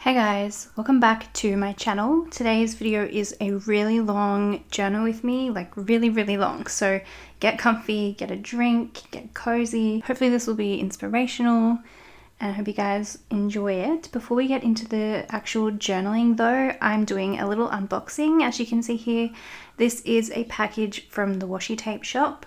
Hey guys, welcome back to my channel. Today's video is a really long journal with me, like really long. So get comfy, get a drink, get cozy. Hopefully this will be inspirational and I hope you guys enjoy it. Before we get into the actual journaling though, I'm doing a little unboxing. As you can see here, this is a package from the Washi Tape Shop.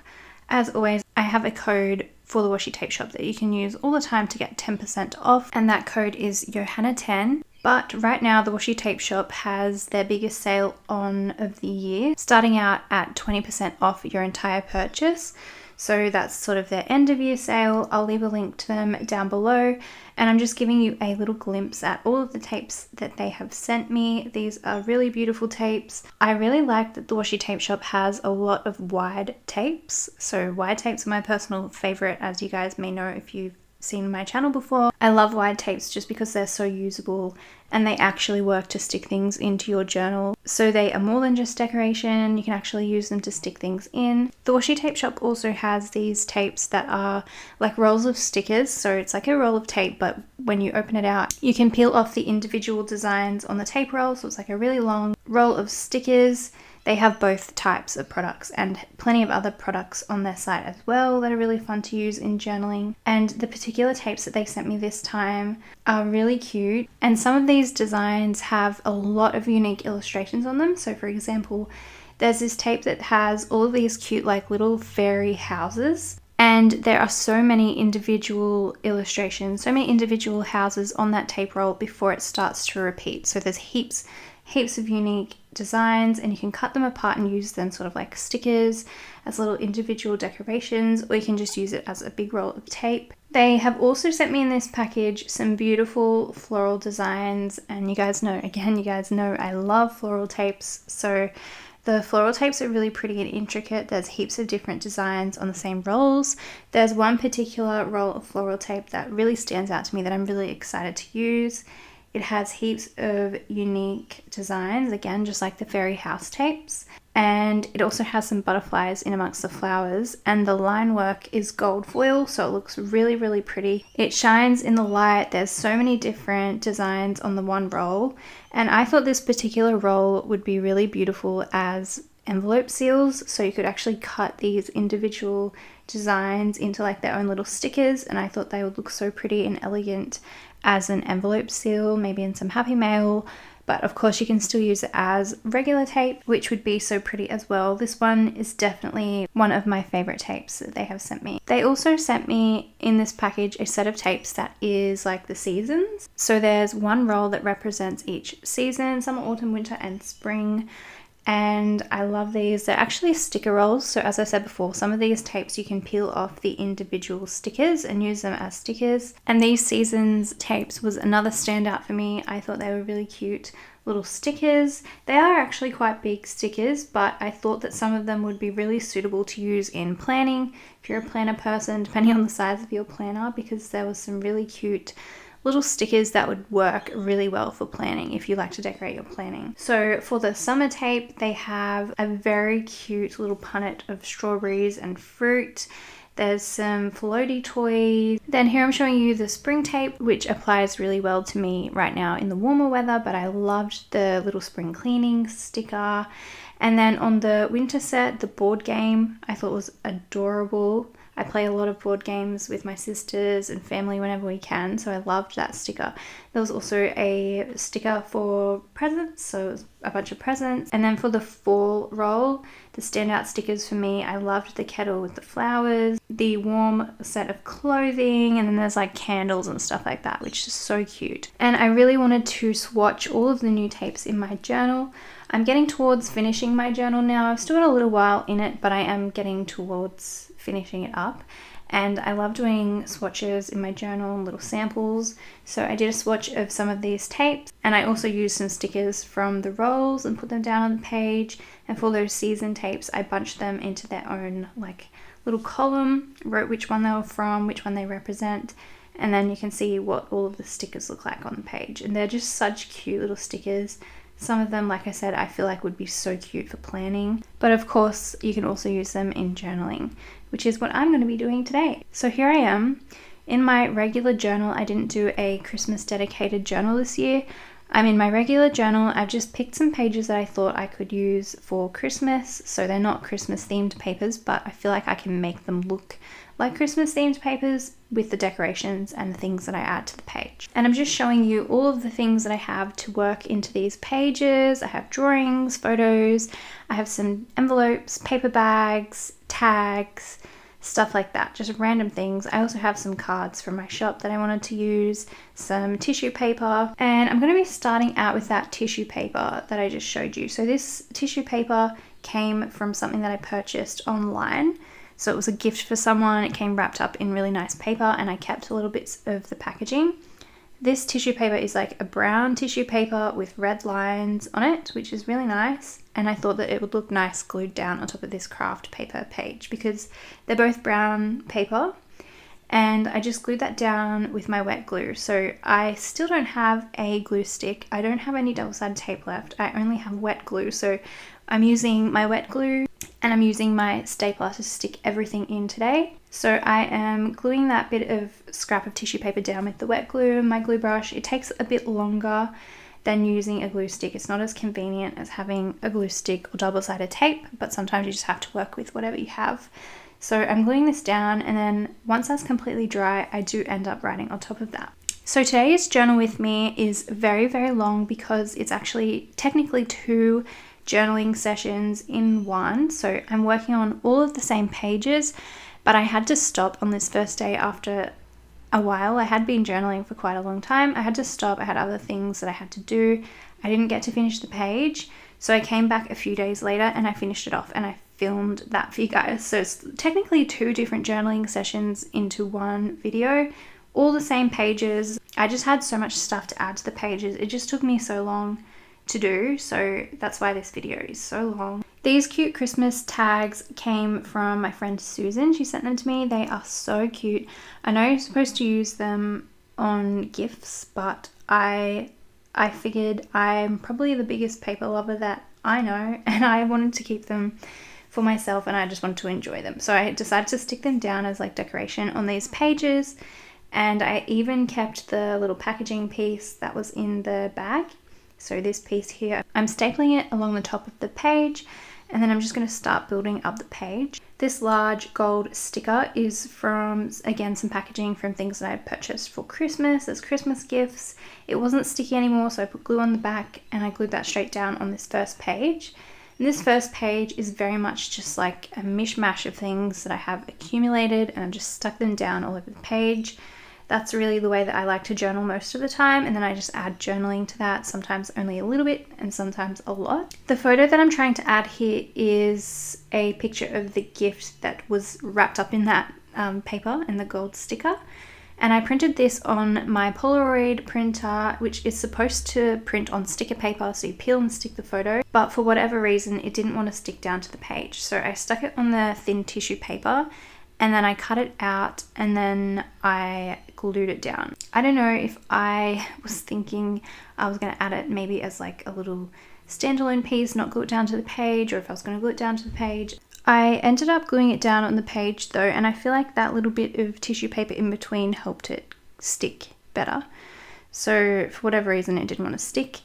As always, I have a code for the Washi Tape Shop that you can use all the time to get 10% off, and that code is johanna10. But right now the Washi Tape Shop has their biggest sale on of the year, starting out at 20% off your entire purchase. So that's sort of their end of year sale. I'll leave a link to them down below, and I'm just giving you a little glimpse at all of the tapes that they have sent me. These are really beautiful tapes. I really like that the Washi Tape Shop has a lot of wide tapes. So wide tapes are my personal favorite, as you guys may know if you've seen my channel before. I love wide tapes just because they're so usable and they actually work to stick things into your journal. So they are more than just decoration, you can actually use them to stick things in. The Washi Tape Shop also has these tapes that are like rolls of stickers. So it's like a roll of tape, but when you open it out, you can peel off the individual designs on the tape roll. So it's like a really long roll of stickers. They have both types of products and plenty of other products on their site as well that are really fun to use in journaling. And the particular tapes that they sent me this time are really cute. And some of these designs have a lot of unique illustrations on them. So for example, there's this tape that has all of these cute like little fairy houses. And there are so many individual illustrations, so many individual houses on that tape roll before it starts to repeat. So there's heaps of unique designs, and you can cut them apart and use them sort of like stickers as little individual decorations, or you can just use it as a big roll of tape. They have also sent me in this package some beautiful floral designs, and you guys know I love floral tapes. So the floral tapes are really pretty and intricate. There's heaps of different designs on the same rolls. There's one particular roll of floral tape that really stands out to me that I'm really excited to use. It has heaps of unique designs, again, just like the fairy house tapes. And it also has some butterflies in amongst the flowers, and the line work is gold foil, so it looks really pretty. It shines in the light. There's so many different designs on the one roll, and I thought this particular roll would be really beautiful as envelope seals. So you could actually cut these individual designs into like their own little stickers, and I thought they would look so pretty and elegant as an envelope seal, maybe in some happy mail. But of course you can still use it as regular tape, which would be so pretty as well. This one is definitely one of my favorite tapes that they have sent me. They also sent me in this package a set of tapes that is like the seasons. So there's one roll that represents each season, summer, autumn, winter, and spring. And I love these. They're actually sticker rolls. So as I said before, some of these tapes you can peel off the individual stickers and use them as stickers. And these seasons tapes was another standout for me. I thought they were really cute little stickers. They are actually quite big stickers, but I thought that some of them would be really suitable to use in planning, if you're a planner person, depending on the size of your planner, because there was some really cute little stickers that would work really well for planning if you like to decorate your planning. So for the summer tape, they have a very cute little punnet of strawberries and fruit. There's some floaty toys. Then here I'm showing you the spring tape, which applies really well to me right now in the warmer weather, but I loved the little spring cleaning sticker. And then on the winter set, the board game I thought was adorable. I play a lot of board games with my sisters and family whenever we can, so I loved that sticker. There was also a sticker for presents, so it was a bunch of presents. And then for the fall roll, the standout stickers for me, I loved the kettle with the flowers, the warm set of clothing, and then there's like candles and stuff like that, which is so cute. And I really wanted to swatch all of the new tapes in my journal. I'm getting towards finishing my journal now. I've still got a little while in it, but I am getting towards finishing it up. And I love doing swatches in my journal and little samples. So I did a swatch of some of these tapes, and I also used some stickers from the rolls and put them down on the page. And for those season tapes, I bunched them into their own like little column, wrote which one they were from, which one they represent, and then you can see what all of the stickers look like on the page. And they're just such cute little stickers. Some of them, like I said, I feel like would be so cute for planning. But of course, you can also use them in journaling, which is what I'm going to be doing today. So here I am In my regular journal, I didn't do a Christmas dedicated journal this year. In my regular journal, I've just picked some pages that I thought I could use for Christmas. So they're not Christmas themed papers, but I feel like I can make them look like Christmas themed papers with the decorations and the things that I add to the page. And I'm just showing you all of the things that I have to work into these pages. I have drawings, photos, I have some envelopes, paper bags, tags, stuff like that, just random things. I also have some cards from my shop that I wanted to use, some tissue paper, and I'm going to be starting out with that tissue paper that I just showed you. So this tissue paper came from something that I purchased online. So it was a gift for someone. It came wrapped up in really nice paper and I kept little bits of the packaging. This tissue paper is like a brown tissue paper with red lines on it, which is really nice. And I thought that it would look nice glued down on top of this craft paper page because they're both brown paper. And I just glued that down with my wet glue. So I still don't have a glue stick. I don't have any double-sided tape left. I only have wet glue. So I'm using my wet glue and I'm using my stapler to stick everything in today. So I am gluing that bit of scrap of tissue paper down with the wet glue and my glue brush. It takes a bit longer than using a glue stick. It's not as convenient as having a glue stick or double-sided tape, but sometimes you just have to work with whatever you have. So I'm gluing this down, and then once that's completely dry, I do end up writing on top of that. So today's journal with me is very, very long because it's actually technically 2 journaling sessions in one. So I'm working on all of the same pages, but I had to stop on this first day after a while. I had been journaling for quite a long time. I had to stop. I had other things that I had to do. I didn't get to finish the page. So I came back a few days later and I finished it off and I filmed that for you guys. So it's technically 2 different journaling sessions into one video, all the same pages. I just had so much stuff to add to the pages. It just took me so long to do. So that's why this video is so long. These cute Christmas tags came from my friend Susan. She sent them to me. They are so cute. I know you're supposed to use them on gifts, but I figured I'm probably the biggest paper lover that I know, and I wanted to keep them for myself and I just wanted to enjoy them. So I decided to stick them down as like decoration on these pages, and I even kept the little packaging piece that was in the bag. So this piece here, I'm stapling it along the top of the page, and then I'm just going to start building up the page. This large gold sticker is from, again, some packaging from things that I purchased for Christmas as Christmas gifts. It wasn't sticky anymore, so I put glue on the back and I glued that straight down on this first page. And this first page is very much just like a mishmash of things that I have accumulated, and I've just stuck them down all over the page. That's really the way that I like to journal most of the time, and then I just add journaling to that, sometimes only a little bit and sometimes a lot. The photo that I'm trying to add here is a picture of the gift that was wrapped up in that paper and the gold sticker. And I printed this on my Polaroid printer, which is supposed to print on sticker paper, so you peel and stick the photo, but for whatever reason it didn't want to stick down to the page. So I stuck it on the thin tissue paper, and then I cut it out and then I glued it down. I don't know if I was thinking I was going to add it maybe as like a little standalone piece, not glue it down to the page, or if I was going to glue it down to the page. I ended up gluing it down on the page though, and I feel like that little bit of tissue paper in between helped it stick better. So for whatever reason it didn't want to stick.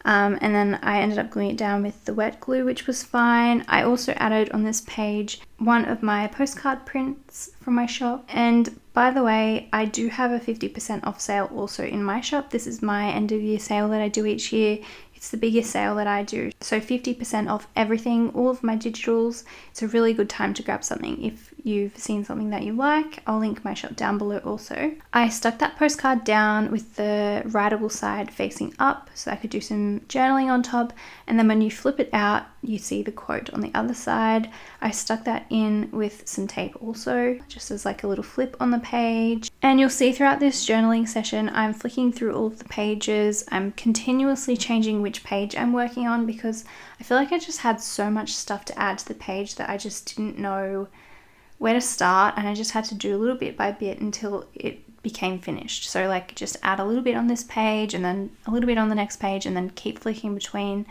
And then I ended up gluing it down with the wet glue, which was fine. I also added on this page one of my postcard prints from my shop. And by the way, I do have a 50% off sale also in my shop. This is my end of year sale that I do each year. It's the biggest sale that I do. So 50% off everything, all of my digitals. It's a really good time to grab something. If you've seen something that you like, I'll link my shop down below also. I stuck that postcard down with the writable side facing up so I could do some journaling on top. And then when you flip it out, you see the quote on the other side. I stuck that in with some tape also, just as like a little flip on the page. And you'll see throughout this journaling session, I'm flicking through all of the pages. I'm continuously changing which page I'm working on because I feel like I just had so much stuff to add to the page that I just didn't know where to start, and I just had to do a little bit by bit until it became finished. So like just add a little bit on this page and then a little bit on the next page and then keep flicking between.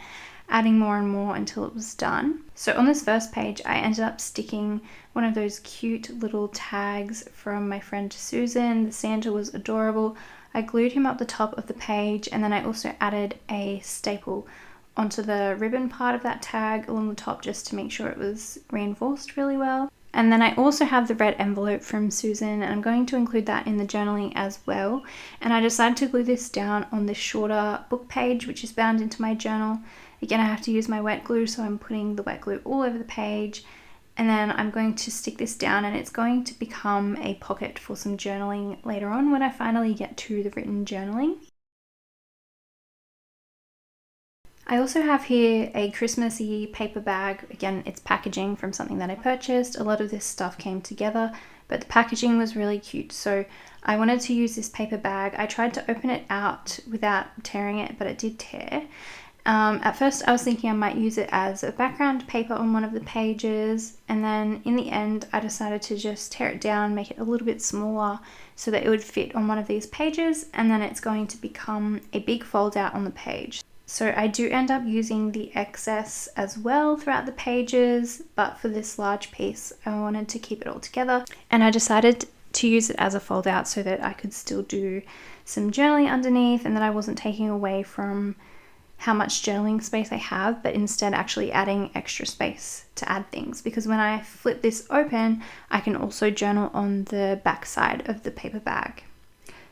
adding more and more until it was done. So on this first page, I ended up sticking one of those cute little tags from my friend Susan. The Santa was adorable. I glued him up the top of the page, and then I also added a staple onto the ribbon part of that tag along the top just to make sure it was reinforced really well. And then I also have the red envelope from Susan, and I'm going to include that in the journaling as well. And I decided to glue this down on this shorter book page, which is bound into my journal. Again, I have to use my wet glue, so I'm putting the wet glue all over the page. And then I'm going to stick this down, and it's going to become a pocket for some journaling later on when I finally get to the written journaling. I also have here a Christmassy paper bag. Again, it's packaging from something that I purchased. A lot of this stuff came together, but the packaging was really cute, so I wanted to use this paper bag. I tried to open it out without tearing it, but it did tear. At first I was thinking I might use it as a background paper on one of the pages, and then in the end I decided to just tear it down, make it a little bit smaller so that it would fit on one of these pages, and then it's going to become a big fold out on the page. So I do end up using the excess as well throughout the pages, but for this large piece I wanted to keep it all together, and I decided to use it as a fold out so that I could still do some journaling underneath, and that I wasn't taking away from how much journaling space I have, but instead actually adding extra space to add things, because when I flip this open I can also journal on the back side of the paper bag.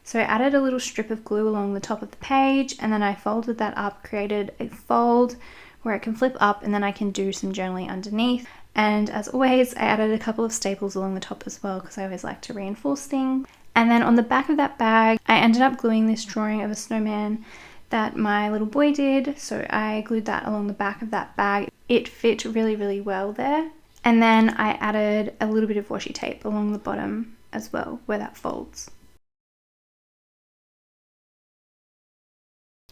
So I added a little strip of glue along the top of the page, and then I folded that up, created a fold where it can flip up, and then I can do some journaling underneath. And as always, I added a couple of staples along the top as well, because I always like to reinforce things. And then on the back of that bag, I ended up gluing this drawing of a snowman that my little boy did. So I glued that along the back of that bag. It fit really, really well there. And then I added a little bit of washi tape along the bottom as well, where that folds.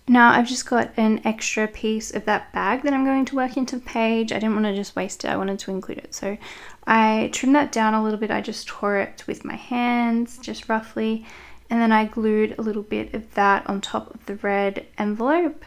Now I've just got an extra piece of that bag that I'm going to work into the page. I didn't want to just waste it, I wanted to include it. So I trimmed that down a little bit. I just tore it with my hands, just roughly. And then I glued a little bit of that on top of the red envelope.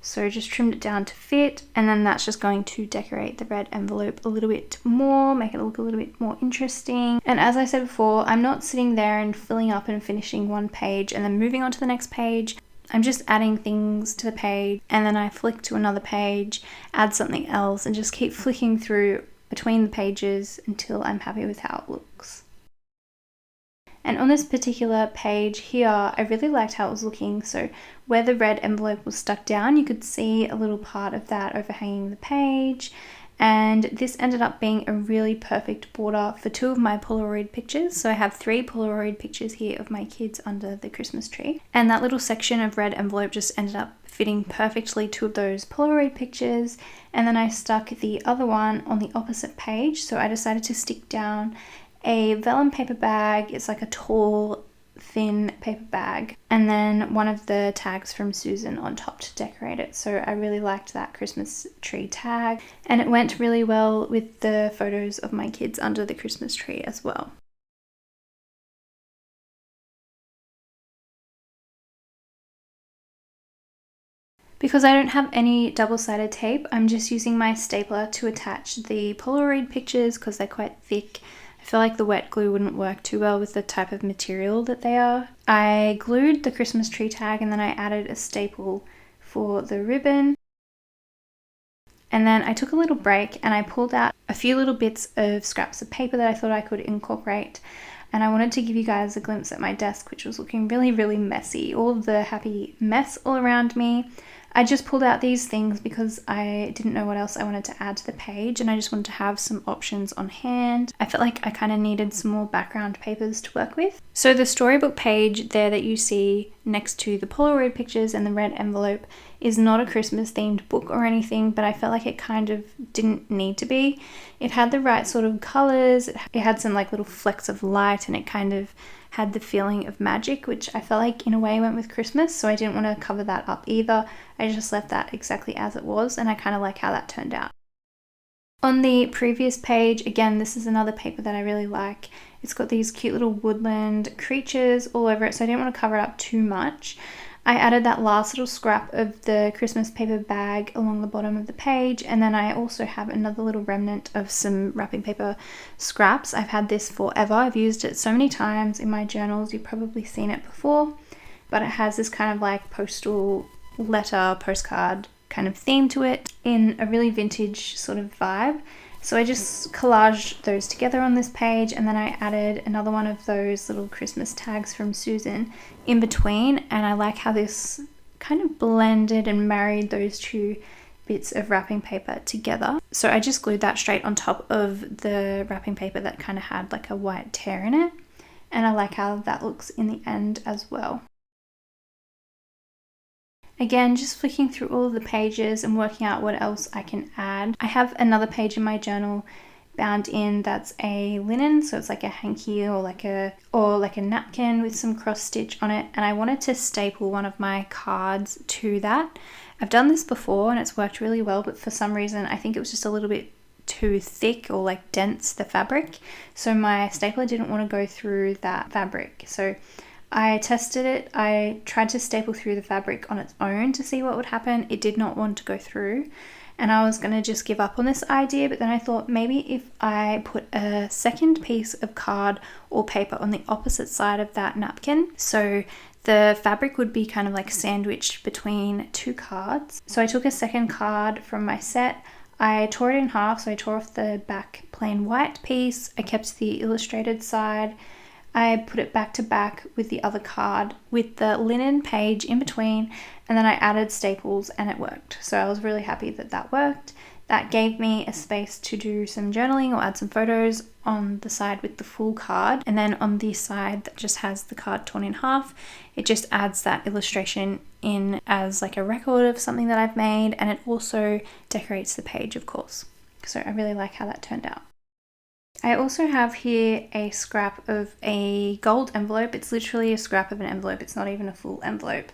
So just trimmed it down to fit, and then that's just going to decorate the red envelope a little bit more, make it look a little bit more interesting. And as I said before, I'm not sitting there and filling up and finishing one page and then moving on to the next page. I'm just adding things to the page, and then I flick to another page, add something else, and just keep flicking through between the pages until I'm happy with how it looks. And on this particular page here, I really liked how it was looking. So where the red envelope was stuck down, you could see a little part of that overhanging the page. And this ended up being a really perfect border for two of my Polaroid pictures. So I have 3 Polaroid pictures here of my kids under the Christmas tree. And that little section of red envelope just ended up fitting perfectly 2 of those Polaroid pictures. And then I stuck the other one on the opposite page. So I decided to stick down a vellum paper bag. It's like a tall, thin paper bag, and then one of the tags from Susan on top to decorate it. So I really liked that Christmas tree tag, and it went really well with the photos of my kids under the Christmas tree as well. Because I don't have any double-sided tape, I'm just using my stapler to attach the Polaroid pictures because they're quite thick. I feel like the wet glue wouldn't work too well with the type of material that they are. I glued the Christmas tree tag, and then I added a staple for the ribbon. And then I took a little break and I pulled out a few little bits of scraps of paper that I thought I could incorporate. And I wanted to give you guys a glimpse at my desk, which was looking really, really messy. All of the happy mess all around me. I just pulled out these things because I didn't know what else I wanted to add to the page, and I just wanted to have some options on hand. I felt like I kind of needed some more background papers to work with. So the storybook page there that you see next to the Polaroid pictures and the red envelope is not a Christmas themed book or anything, but I felt like it kind of didn't need to be. It had the right sort of colors, it had some like little flecks of light, and it kind of had the feeling of magic, which I felt like in a way went with Christmas, so I didn't want to cover that up either. I just left that exactly as it was, and I kind of like how that turned out. On the previous page, again, this is another paper that I really like. It's got these cute little woodland creatures all over it, so I didn't want to cover it up too much. I added that last little scrap of the Christmas paper bag along the bottom of the page, and then I also have another little remnant of some wrapping paper scraps. I've had this forever. I've used it so many times in my journals. You've probably seen it before, but it has this kind of like postal letter, postcard kind of theme to it in a really vintage sort of vibe. So I just collaged those together on this page, and then I added another one of those little Christmas tags from Susan in between, and I like how this kind of blended and married those two bits of wrapping paper together. So I just glued that straight on top of the wrapping paper that kind of had like a white tear in it, and I like how that looks in the end as well. Again, just flicking through all of the pages and working out what else I can add. I have another page in my journal bound in that's a linen, so it's like a hanky or like a napkin with some cross stitch on it, and I wanted to staple one of my cards to that. I've done this before and it's worked really well, but for some reason I think it was just a little bit too thick or like dense, the fabric, so my stapler didn't want to go through that fabric. So I tested it. I tried to staple through the fabric on its own to see what would happen. It did not want to go through, and I was going to just give up on this idea, but then I thought maybe if I put a second piece of card or paper on the opposite side of that napkin, so the fabric would be kind of like sandwiched between two cards. So I took a second card from my set, I tore it in half, so I tore off the back plain white piece, I kept the illustrated side, I put it back to back with the other card with the linen page in between, and then I added staples and it worked. So I was really happy that that worked. That gave me a space to do some journaling or add some photos on the side with the full card, and then on the side that just has the card torn in half, it just adds that illustration in as like a record of something that I've made, and it also decorates the page, of course. So I really like how that turned out. I also have here a scrap of a gold envelope. It's literally a scrap of an envelope. It's not even a full envelope,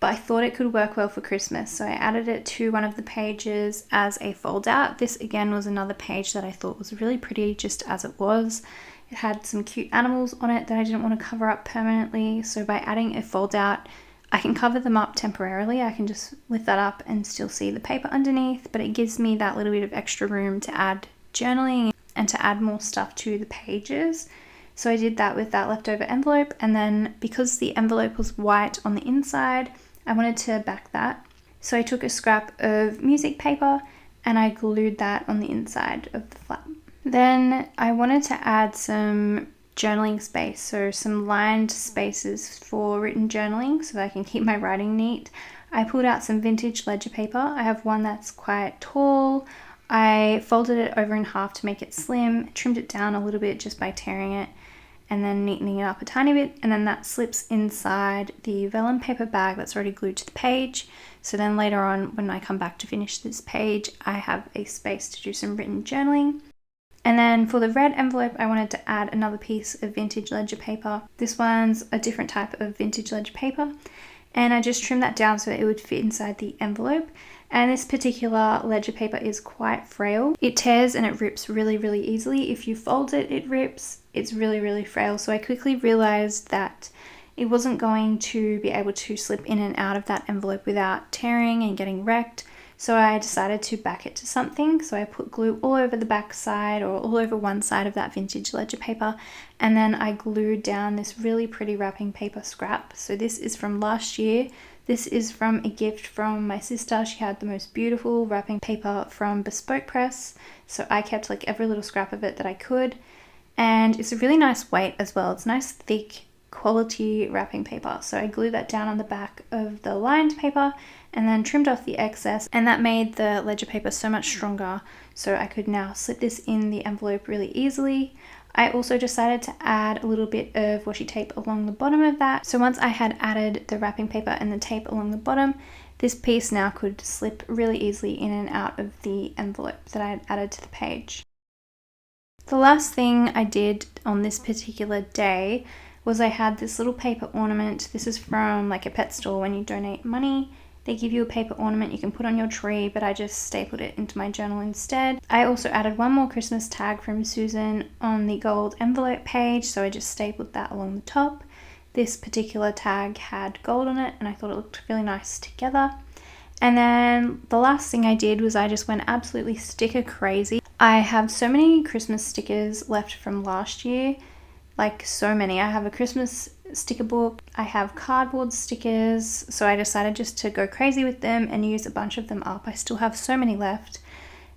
but I thought it could work well for Christmas. So I added it to one of the pages as a fold out. This again was another page that I thought was really pretty just as it was. It had some cute animals on it that I didn't want to cover up permanently. So by adding a fold out, I can cover them up temporarily. I can just lift that up and still see the paper underneath, but it gives me that little bit of extra room to add journaling and to add more stuff to the pages. So I did that with that leftover envelope, and then because the envelope was white on the inside, I wanted to back that. So I took a scrap of music paper and I glued that on the inside of the flap. Then I wanted to add some journaling space, so some lined spaces for written journaling so that I can keep my writing neat. I pulled out some vintage ledger paper. I have one that's quite tall. I folded it over in half to make it slim, trimmed it down a little bit just by tearing it and then neatening it up a tiny bit, and then that slips inside the vellum paper bag that's already glued to the page. So then later on when I come back to finish this page, I have a space to do some written journaling. And then for the red envelope, I wanted to add another piece of vintage ledger paper. This one's a different type of vintage ledger paper, and I just trimmed that down so it would fit inside the envelope. And this particular ledger paper is quite frail. It tears and it rips really, really easily. If you fold it, it rips. It's really, really frail. So I quickly realized that it wasn't going to be able to slip in and out of that envelope without tearing and getting wrecked. So I decided to back it to something. So I put glue all over the back side or all over one side of that vintage ledger paper. And then I glued down this really pretty wrapping paper scrap. So this is from last year. This is from a gift from my sister. She had the most beautiful wrapping paper from Bespoke Press. So I kept like every little scrap of it that I could. And it's a really nice weight as well. It's nice, thick, quality wrapping paper. So I glued that down on the back of the lined paper and then trimmed off the excess, and that made the ledger paper so much stronger. So I could now slip this in the envelope really easily. I also decided to add a little bit of washi tape along the bottom of that. So once I had added the wrapping paper and the tape along the bottom, this piece now could slip really easily in and out of the envelope that I had added to the page. The last thing I did on this particular day was I had this little paper ornament. This is from like a pet store. When you donate money, they give you a paper ornament you can put on your tree, but I just stapled it into my journal instead. I also added one more Christmas tag from Susan on the gold envelope page, so I just stapled that along the top. This particular tag had gold on it and I thought it looked really nice together. And then the last thing I did was I just went absolutely sticker crazy. I have so many Christmas stickers left from last year, like so many. I have a Christmas sticker book, I have cardboard stickers, so I decided just to go crazy with them and use a bunch of them up. I still have so many left.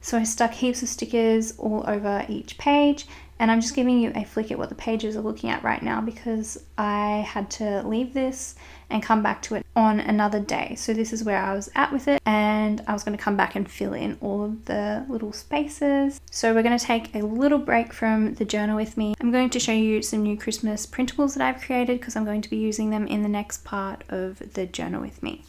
So I stuck heaps of stickers all over each page, and I'm just giving you a flick at what the pages are looking at right now because I had to leave this and come back to it on another day. So this is where I was at with it, and I was going to come back and fill in all of the little spaces. So we're going to take a little break from the journal with me. I'm going to show you some new Christmas printables that I've created because I'm going to be using them in the next part of the journal with me.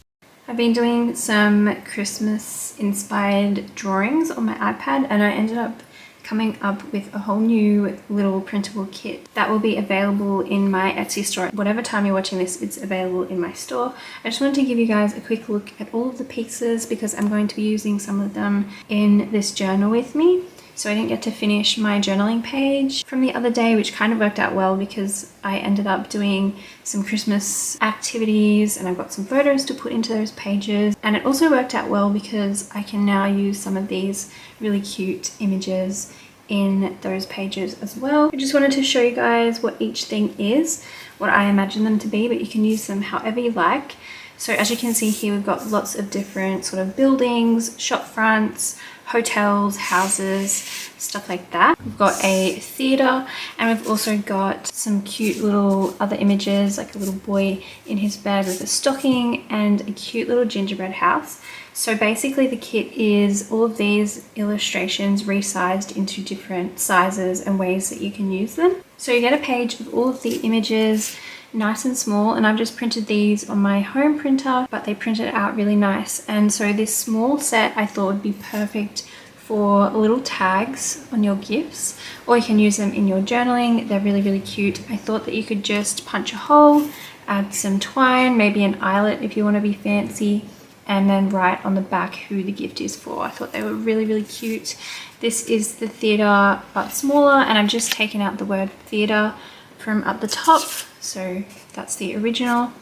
I've been doing some Christmas inspired drawings on my iPad, and I ended up coming up with a whole new little printable kit that will be available in my Etsy store. Whatever time you're watching this, it's available in my store. I just wanted to give you guys a quick look at all of the pieces because I'm going to be using some of them in this journal with me. So I didn't get to finish my journaling page from the other day, which kind of worked out well because I ended up doing some Christmas activities and I've got some photos to put into those pages. And it also worked out well because I can now use some of these really cute images in those pages as well. I just wanted to show you guys what each thing is, what I imagine them to be, but you can use them however you like. So as you can see here, we've got lots of different sort of buildings, shop fronts, hotels, houses, stuff like that. We've got a theatre, and we've also got some cute little other images, like a little boy in his bed with a stocking and a cute little gingerbread house. So basically the kit is all of these illustrations resized into different sizes and ways that you can use them. So you get a page of all of the images, nice and small, and I've just printed these on my home printer, but they printed it out really nice. And so this small set I thought would be perfect for little tags on your gifts, or you can use them in your journaling. They're really, really cute. I thought that you could just punch a hole, add some twine, maybe an eyelet if you want to be fancy, and then write on the back who the gift is for. I thought they were really, really cute. This is the theatre but smaller, and I've just taken out the word theatre from up the top. So that's the original.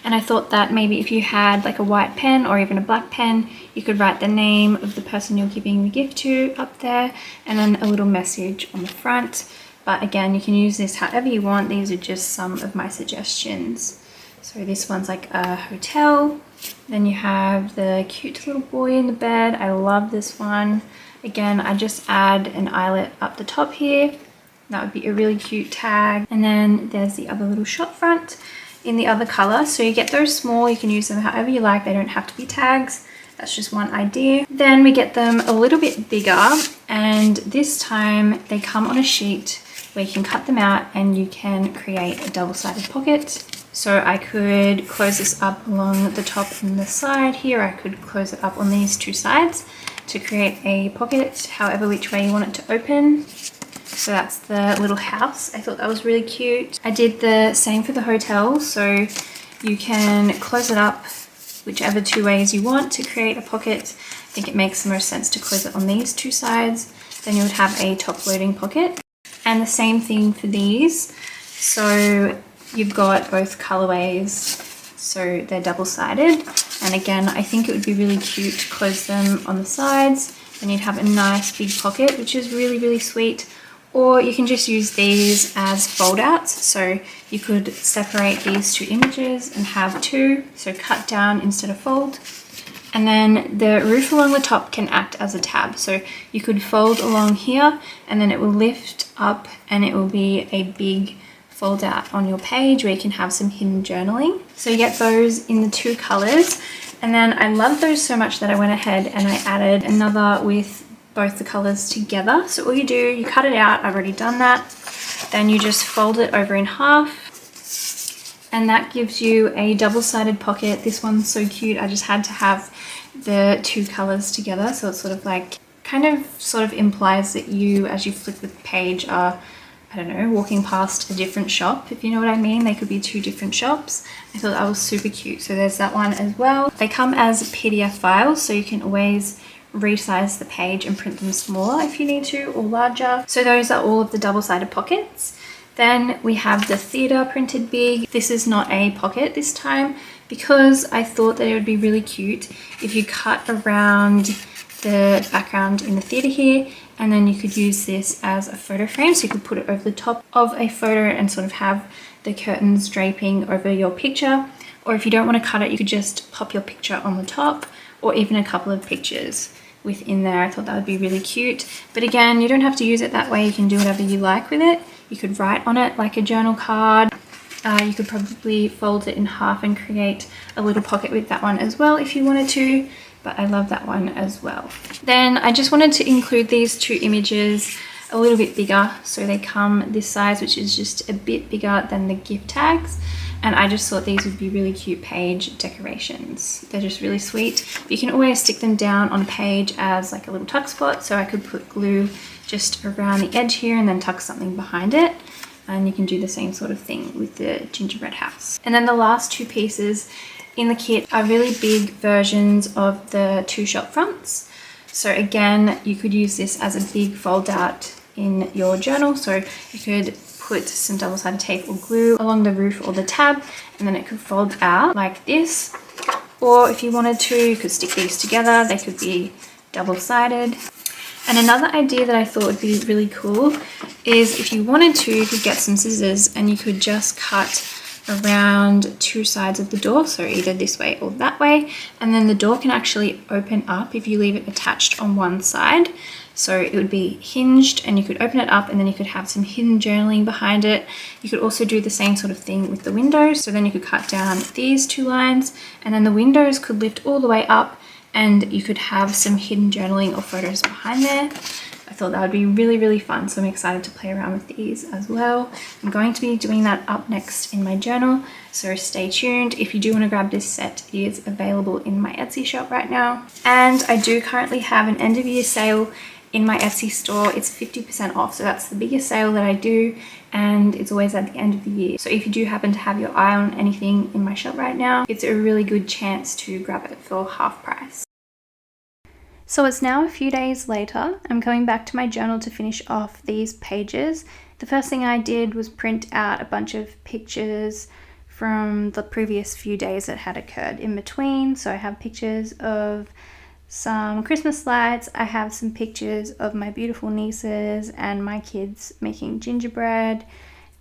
And I thought that maybe if you had like a white pen or even a black pen, you could write the name of the person you're giving the gift to up there, and then a little message on the front. But again, you can use this however you want. These are just some of my suggestions. So this one's like a hotel. Then you have the cute little boy in the bed. I love this one. Again, I just add an eyelet up the top here. That would be a really cute tag. And then there's the other little shop front in the other color. So you get those small, you can use them however you like. They don't have to be tags. That's just one idea. Then we get them a little bit bigger, and this time they come on a sheet where you can cut them out and you can create a double-sided pocket. So I could close this up along the top and the side here. I could close it up on these two sides to create a pocket however which way you want it to open. So that's the little house. I thought that was really cute. I did the same for the hotel, so you can close it up whichever two ways you want to create a pocket. I think it makes the most sense to close it on these two sides. Then you would have a top loading pocket. And the same thing for these. So you've got both colorways, so they're double-sided. And again, I think it would be really cute to close them on the sides. Then you'd have a nice big pocket, which is really, really sweet. Or you can just use these as fold outs. So you could separate these two images and have two, so cut down instead of fold. And then the roof along the top can act as a tab. So you could fold along here and then it will lift up and it will be a big fold out on your page where you can have some hidden journaling. So you get those in the two colors. And then I love those so much that I went ahead and I added another with both the colors together. So all you do, you cut it out. I've already done that. Then you just fold it over in half, and that gives you a double-sided pocket. This one's so cute. I just had to have the two colors together. So it's sort of like, sort of implies that you, as you flip the page, are, I don't know, walking past a different shop, if you know what I mean. They could be two different shops. I thought that was super cute. So there's that one as well. They come as PDF files, so you can always resize the page and print them smaller if you need to, or larger. So those are all of the double-sided pockets. Then we have the theatre printed big. This is not a pocket this time because I thought that it would be really cute if you cut around the background in the theatre here, and then you could use this as a photo frame. So you could put it over the top of a photo and sort of have the curtains draping over your picture. Or if you don't want to cut it, you could just pop your picture on the top, or even a couple of pictures within there. I thought that would be really cute. But again, you don't have to use it that way. You can do whatever you like with it. You could write on it like a journal card. You could probably fold it in half and create a little pocket with that one as well if you wanted to, but I love that one as well. Then I just wanted to include these two images a little bit bigger, so they come this size, which is just a bit bigger than the gift tags, and I just thought these would be really cute page decorations. They're just really sweet. You can always stick them down on a page as like a little tuck spot, so I could put glue just around the edge here and then tuck something behind it. And you can do the same sort of thing with the gingerbread house. And then the last two pieces in the kit are really big versions of the two shop fronts. So again, you could use this as a big fold out in your journal. So you could put some double-sided tape or glue along the roof or the tab, and then it could fold out like this. Or if you wanted to, you could stick these together. They could be double-sided. And another idea that I thought would be really cool is if you wanted to, you could get some scissors and you could just cut around two sides of the door, so either this way or that way, and then the door can actually open up if you leave it attached on one side. So it would be hinged and you could open it up, and then you could have some hidden journaling behind it. You could also do the same sort of thing with the windows. So then you could cut down these two lines, and then the windows could lift all the way up, and you could have some hidden journaling or photos behind there. I thought that would be really, really fun. So I'm excited to play around with these as well. I'm going to be doing that up next in my journal, so stay tuned. If you do want to grab this set, it is available in my Etsy shop right now. And I do currently have an end of year sale in my Etsy store. It's 50% off, so that's the biggest sale that I do, and it's always at the end of the year. So if you do happen to have your eye on anything in my shop right now, it's a really good chance to grab it for half price. So it's now a few days later. I'm coming back to my journal to finish off these pages. The first thing I did was print out a bunch of pictures from the previous few days that had occurred in between. So I have pictures of some Christmas lights, I have some pictures of my beautiful nieces and my kids making gingerbread,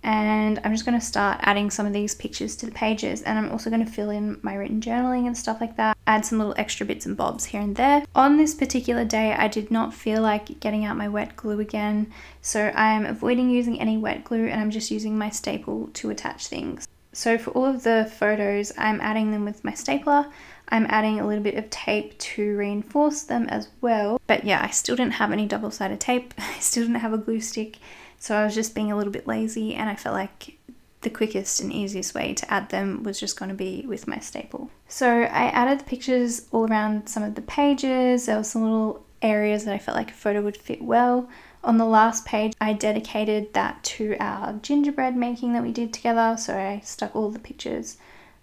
and I'm just going to start adding some of these pictures to the pages, and I'm also going to fill in my written journaling and stuff like that, add some little extra bits and bobs here and there. On this particular day, I did not feel like getting out my wet glue again, so I'm avoiding using any wet glue, and I'm just using my staple to attach things. So for all of the photos, I'm adding them with my stapler. I'm adding a little bit of tape to reinforce them as well. But yeah, I still didn't have any double-sided tape. I still didn't have a glue stick. So I was just being a little bit lazy, and I felt like the quickest and easiest way to add them was just going to be with my staple. So I added the pictures all around some of the pages. There were some little areas that I felt like a photo would fit well. On the last page, I dedicated that to our gingerbread making that we did together. So I stuck all the pictures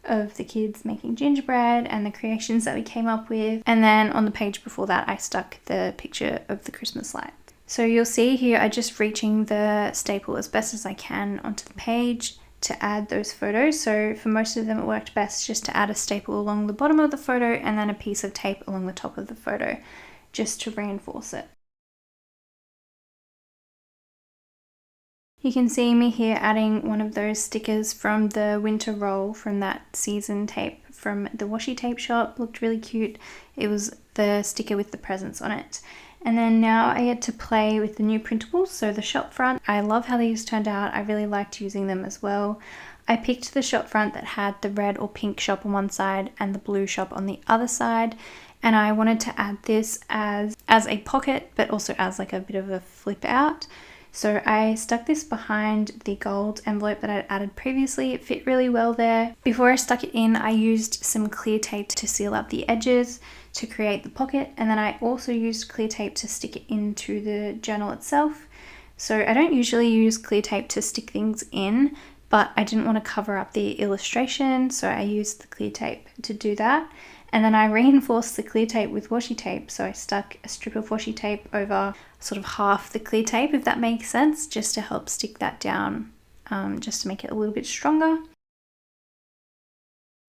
of the kids making gingerbread and the creations that we came up with. And then on the page before that, I stuck the picture of the Christmas light. So you'll see here, I'm just reaching the staple as best as I can onto the page to add those photos. So for most of them, it worked best just to add a staple along the bottom of the photo and then a piece of tape along the top of the photo, just to reinforce it. You can see me here adding one of those stickers from the winter roll from that season tape from the Washi Tape Shop. Looked really cute. It was the sticker with the presents on it. And then now I get to play with the new printables, so the shop front. I love how these turned out. I really liked using them as well. I picked the shop front that had the red or pink shop on one side and the blue shop on the other side. And I wanted to add this as a pocket, but also as like a bit of a flip out. So I stuck this behind the gold envelope that I'd added previously. It fit really well there. Before I stuck it in, I used some clear tape to seal up the edges to create the pocket, and then I also used clear tape to stick it into the journal itself. So I don't usually use clear tape to stick things in, but I didn't want to cover up the illustration, so I used the clear tape to do that. And then I reinforced the clear tape with washi tape, so I stuck a strip of washi tape over sort of half the clear tape, if that makes sense, just to help stick that down just to make it a little bit stronger.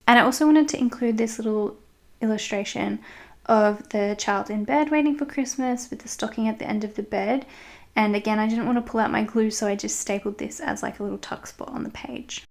And I also wanted to include this little illustration of the child in bed waiting for Christmas with the stocking at the end of the bed. And again, I didn't want to pull out my glue, so I just stapled this as like a little tuck spot on the page.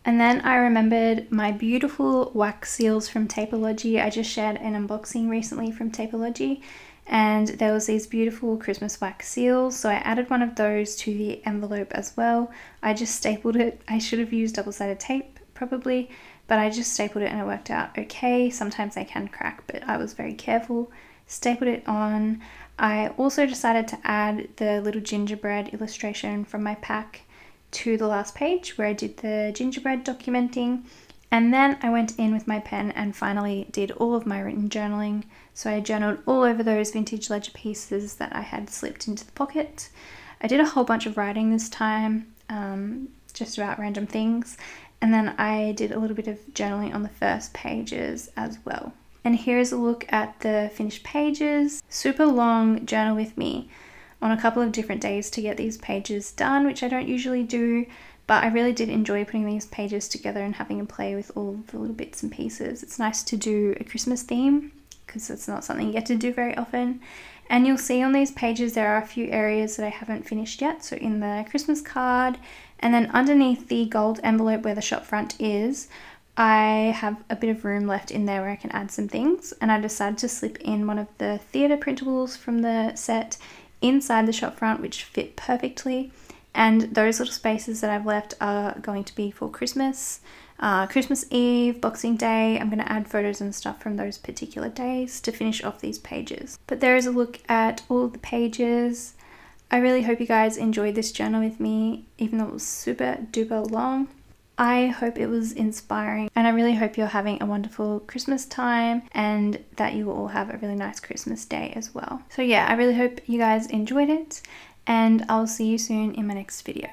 And then I remembered my beautiful wax seals from Taperlogy. I just shared an unboxing recently from Taperlogy, and there was these beautiful Christmas wax seals, so I added one of those to the envelope as well. I just stapled it. I should have used double-sided tape probably, but I just stapled it and it worked out okay. Sometimes they can crack, but I was very careful. Stapled it on. I also decided to add the little gingerbread illustration from my pack to the last page where I did the gingerbread documenting, and then I went in with my pen and finally did all of my written journaling. So I journaled all over those vintage ledger pieces that I had slipped into the pocket. I did a whole bunch of writing this time, just about random things, and then I did a little bit of journaling on the first pages as well. And here's a look at the finished pages. Super long journal with me on a couple of different days to get these pages done, which I don't usually do, but I really did enjoy putting these pages together and having a play with all the little bits and pieces. It's nice to do a Christmas theme because it's not something you get to do very often. And you'll see on these pages there are a few areas that I haven't finished yet. So in the Christmas card, and then underneath the gold envelope where the shop front is, I have a bit of room left in there where I can add some things, and I decided to slip in one of the theatre printables from the set inside the shop front, which fit perfectly. And those little spaces that I've left are going to be for Christmas, Christmas Eve, Boxing Day. I'm going to add photos and stuff from those particular days to finish off these pages. But there is a look at all of the pages. I really hope you guys enjoyed this journal with me, even though it was super duper long. I hope it was inspiring, and I really hope you're having a wonderful Christmas time and that you will all have a really nice Christmas day as well. So yeah, I really hope you guys enjoyed it, and I'll see you soon in my next video.